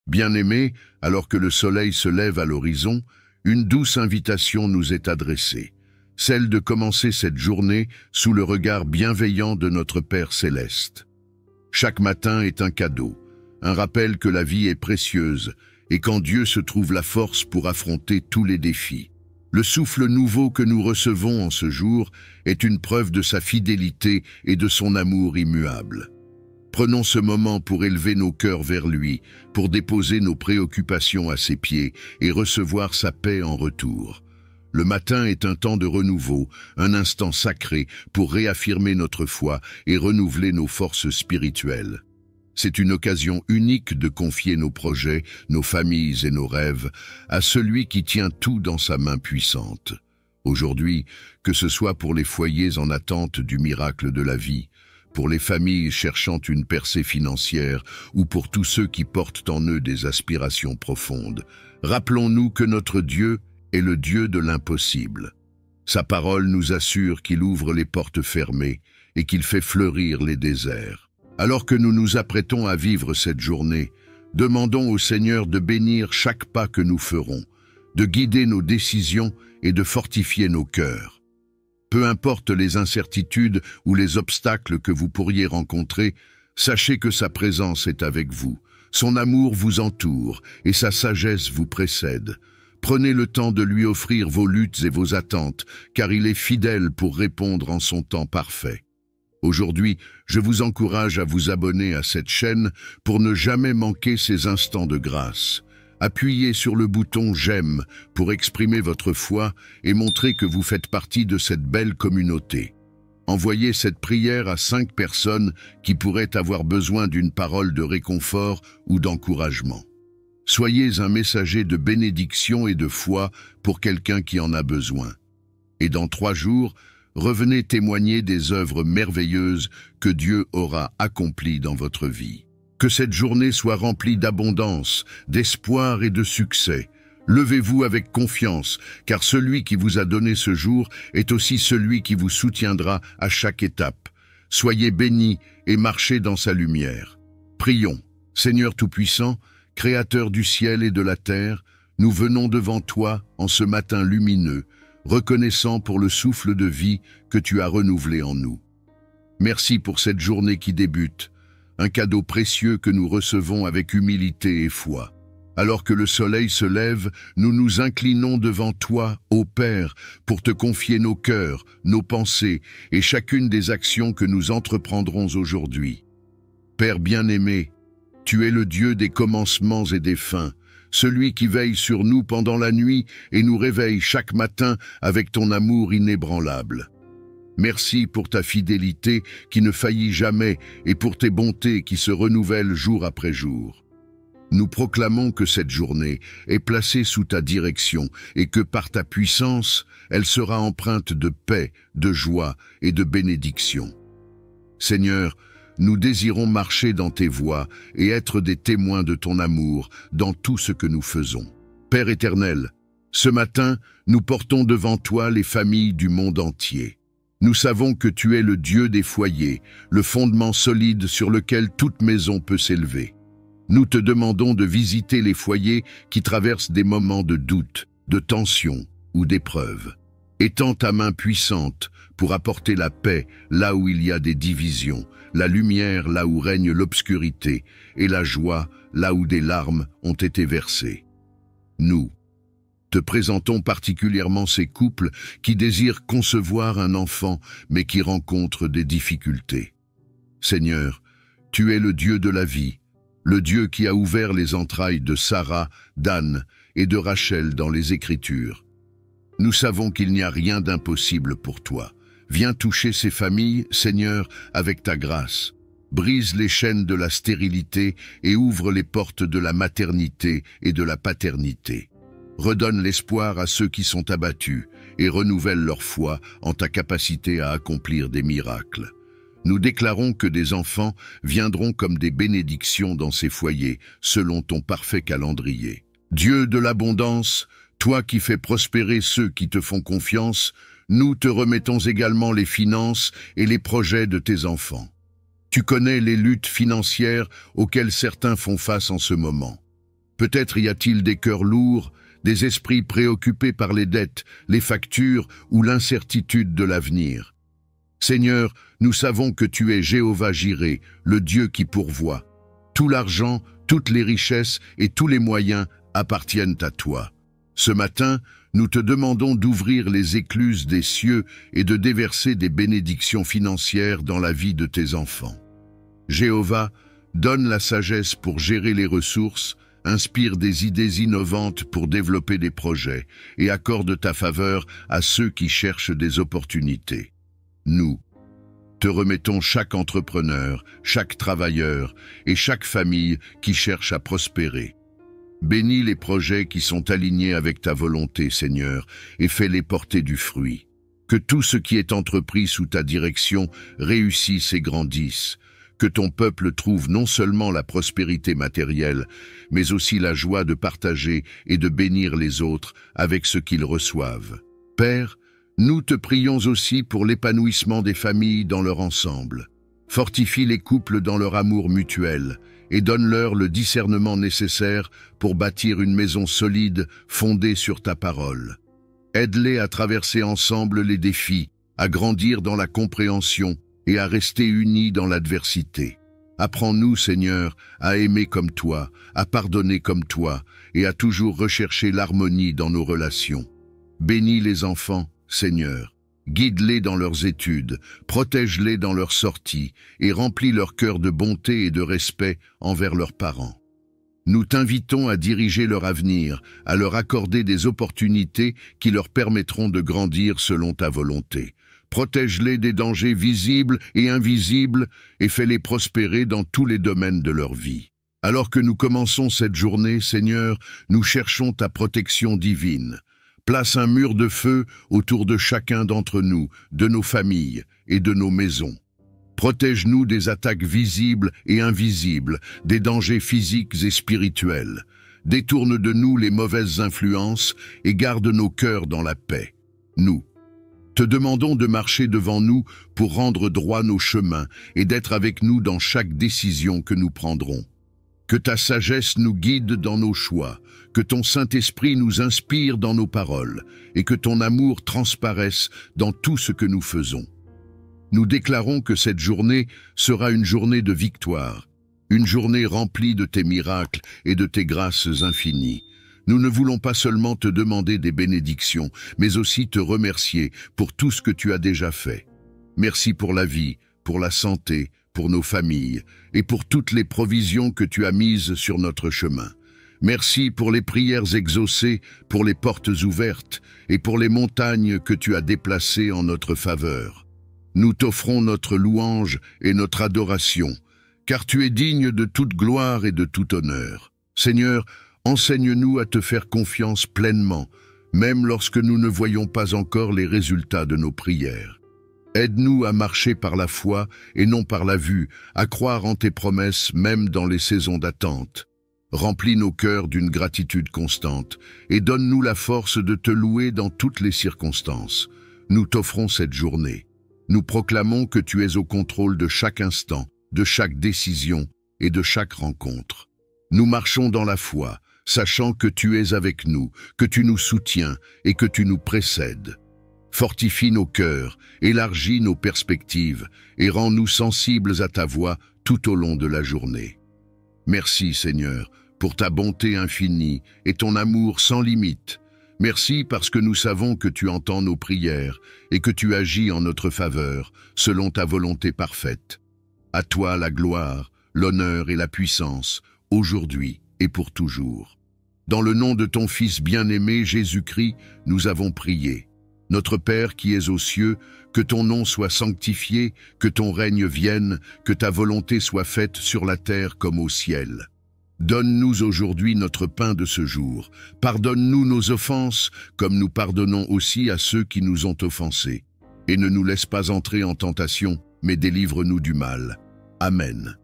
Bien-aimés, alors que le soleil se lève à l'horizon, une douce invitation nous est adressée, celle de commencer cette journée sous le regard bienveillant de notre Père céleste. Chaque matin est un cadeau, un rappel que la vie est précieuse et qu'en Dieu se trouve la force pour affronter tous les défis. Le souffle nouveau que nous recevons en ce jour est une preuve de sa fidélité et de son amour immuable. Prenons ce moment pour élever nos cœurs vers lui, pour déposer nos préoccupations à ses pieds et recevoir sa paix en retour. Le matin est un temps de renouveau, un instant sacré pour réaffirmer notre foi et renouveler nos forces spirituelles. C'est une occasion unique de confier nos projets, nos familles et nos rêves à celui qui tient tout dans sa main puissante. Aujourd'hui, que ce soit pour les foyers en attente du miracle de la vie, pour les familles cherchant une percée financière ou pour tous ceux qui portent en eux des aspirations profondes, rappelons-nous que notre Dieu est le Dieu de l'impossible. Sa parole nous assure qu'il ouvre les portes fermées et qu'il fait fleurir les déserts. Alors que nous nous apprêtons à vivre cette journée, demandons au Seigneur de bénir chaque pas que nous ferons, de guider nos décisions et de fortifier nos cœurs. Peu importe les incertitudes ou les obstacles que vous pourriez rencontrer, sachez que sa présence est avec vous, son amour vous entoure et sa sagesse vous précède. Prenez le temps de lui offrir vos luttes et vos attentes, car il est fidèle pour répondre en son temps parfait. Aujourd'hui, je vous encourage à vous abonner à cette chaîne pour ne jamais manquer ces instants de grâce. Appuyez sur le bouton « J'aime » pour exprimer votre foi et montrer que vous faites partie de cette belle communauté. Envoyez cette prière à 5 personnes qui pourraient avoir besoin d'une parole de réconfort ou d'encouragement. Soyez un messager de bénédiction et de foi pour quelqu'un qui en a besoin. Et dans 3 jours, revenez témoigner des œuvres merveilleuses que Dieu aura accomplies dans votre vie. Que cette journée soit remplie d'abondance, d'espoir et de succès. Levez-vous avec confiance, car celui qui vous a donné ce jour est aussi celui qui vous soutiendra à chaque étape. Soyez bénis et marchez dans sa lumière. Prions. Seigneur Tout-Puissant, Créateur du ciel et de la terre, nous venons devant toi en ce matin lumineux, reconnaissant pour le souffle de vie que tu as renouvelé en nous. Merci pour cette journée qui débute, un cadeau précieux que nous recevons avec humilité et foi. Alors que le soleil se lève, nous nous inclinons devant toi, ô Père, pour te confier nos cœurs, nos pensées et chacune des actions que nous entreprendrons aujourd'hui. Père bien-aimé, tu es le Dieu des commencements et des fins, celui qui veille sur nous pendant la nuit et nous réveille chaque matin avec ton amour inébranlable. Merci pour ta fidélité qui ne faillit jamais et pour tes bontés qui se renouvellent jour après jour. Nous proclamons que cette journée est placée sous ta direction et que par ta puissance, elle sera empreinte de paix, de joie et de bénédiction. Seigneur, nous désirons marcher dans tes voies et être des témoins de ton amour dans tout ce que nous faisons. Père éternel, ce matin, nous portons devant toi les familles du monde entier. Nous savons que tu es le Dieu des foyers, le fondement solide sur lequel toute maison peut s'élever. Nous te demandons de visiter les foyers qui traversent des moments de doute, de tension ou d'épreuve. Étends ta main puissante pour apporter la paix là où il y a des divisions, la lumière là où règne l'obscurité et la joie là où des larmes ont été versées. Nous te présentons particulièrement ces couples qui désirent concevoir un enfant mais qui rencontrent des difficultés. Seigneur, tu es le Dieu de la vie, le Dieu qui a ouvert les entrailles de Sarah, d'Anne et de Rachel dans les Écritures. Nous savons qu'il n'y a rien d'impossible pour toi. Viens toucher ces familles, Seigneur, avec ta grâce. Brise les chaînes de la stérilité et ouvre les portes de la maternité et de la paternité. Redonne l'espoir à ceux qui sont abattus et renouvelle leur foi en ta capacité à accomplir des miracles. Nous déclarons que des enfants viendront comme des bénédictions dans ces foyers, selon ton parfait calendrier. Dieu de l'abondance, toi qui fais prospérer ceux qui te font confiance, nous te remettons également les finances et les projets de tes enfants. Tu connais les luttes financières auxquelles certains font face en ce moment. Peut-être y a-t-il des cœurs lourds, des esprits préoccupés par les dettes, les factures ou l'incertitude de l'avenir. Seigneur, nous savons que tu es Jéhovah Jireh, le Dieu qui pourvoit. Tout l'argent, toutes les richesses et tous les moyens appartiennent à toi. Ce matin, nous te demandons d'ouvrir les écluses des cieux et de déverser des bénédictions financières dans la vie de tes enfants. Jéhovah, donne la sagesse pour gérer les ressources, inspire des idées innovantes pour développer des projets et accorde ta faveur à ceux qui cherchent des opportunités. Nous te remettons chaque entrepreneur, chaque travailleur et chaque famille qui cherche à prospérer. Bénis les projets qui sont alignés avec ta volonté, Seigneur, et fais-les porter du fruit. Que tout ce qui est entrepris sous ta direction réussisse et grandisse. Que ton peuple trouve non seulement la prospérité matérielle, mais aussi la joie de partager et de bénir les autres avec ce qu'ils reçoivent. Père, nous te prions aussi pour l'épanouissement des familles dans leur ensemble. Fortifie les couples dans leur amour mutuel et donne-leur le discernement nécessaire pour bâtir une maison solide fondée sur ta parole. Aide-les à traverser ensemble les défis, à grandir dans la compréhension et à rester unis dans l'adversité. Apprends-nous, Seigneur, à aimer comme toi, à pardonner comme toi et à toujours rechercher l'harmonie dans nos relations. Bénis les enfants, Seigneur. Guide-les dans leurs études, protège-les dans leurs sorties et remplis leur cœur de bonté et de respect envers leurs parents. Nous t'invitons à diriger leur avenir, à leur accorder des opportunités qui leur permettront de grandir selon ta volonté. Protège-les des dangers visibles et invisibles et fais-les prospérer dans tous les domaines de leur vie. Alors que nous commençons cette journée, Seigneur, nous cherchons ta protection divine. Place un mur de feu autour de chacun d'entre nous, de nos familles et de nos maisons. Protège-nous des attaques visibles et invisibles, des dangers physiques et spirituels. Détourne de nous les mauvaises influences et garde nos cœurs dans la paix. Nous te demandons de marcher devant nous pour rendre droit nos chemins et d'être avec nous dans chaque décision que nous prendrons. Que ta sagesse nous guide dans nos choix, que ton Saint-Esprit nous inspire dans nos paroles et que ton amour transparaisse dans tout ce que nous faisons. Nous déclarons que cette journée sera une journée de victoire, une journée remplie de tes miracles et de tes grâces infinies. Nous ne voulons pas seulement te demander des bénédictions, mais aussi te remercier pour tout ce que tu as déjà fait. Merci pour la vie, pour la santé, pour nos familles et pour toutes les provisions que tu as mises sur notre chemin. Merci pour les prières exaucées, pour les portes ouvertes et pour les montagnes que tu as déplacées en notre faveur. Nous t'offrons notre louange et notre adoration, car tu es digne de toute gloire et de tout honneur. Seigneur, enseigne-nous à te faire confiance pleinement, même lorsque nous ne voyons pas encore les résultats de nos prières. Aide-nous à marcher par la foi et non par la vue, à croire en tes promesses même dans les saisons d'attente. Remplis nos cœurs d'une gratitude constante et donne-nous la force de te louer dans toutes les circonstances. Nous t'offrons cette journée. Nous proclamons que tu es au contrôle de chaque instant, de chaque décision et de chaque rencontre. Nous marchons dans la foi, sachant que tu es avec nous, que tu nous soutiens et que tu nous précèdes. Fortifie nos cœurs, élargis nos perspectives et rends-nous sensibles à ta voix tout au long de la journée. Merci Seigneur pour ta bonté infinie et ton amour sans limite. Merci parce que nous savons que tu entends nos prières et que tu agis en notre faveur selon ta volonté parfaite. À toi la gloire, l'honneur et la puissance, aujourd'hui et pour toujours. Dans le nom de ton Fils bien-aimé Jésus-Christ, nous avons prié. Notre Père qui es aux cieux, que ton nom soit sanctifié, que ton règne vienne, que ta volonté soit faite sur la terre comme au ciel. Donne-nous aujourd'hui notre pain de ce jour. Pardonne-nous nos offenses, comme nous pardonnons aussi à ceux qui nous ont offensés. Et ne nous laisse pas entrer en tentation, mais délivre-nous du mal. Amen.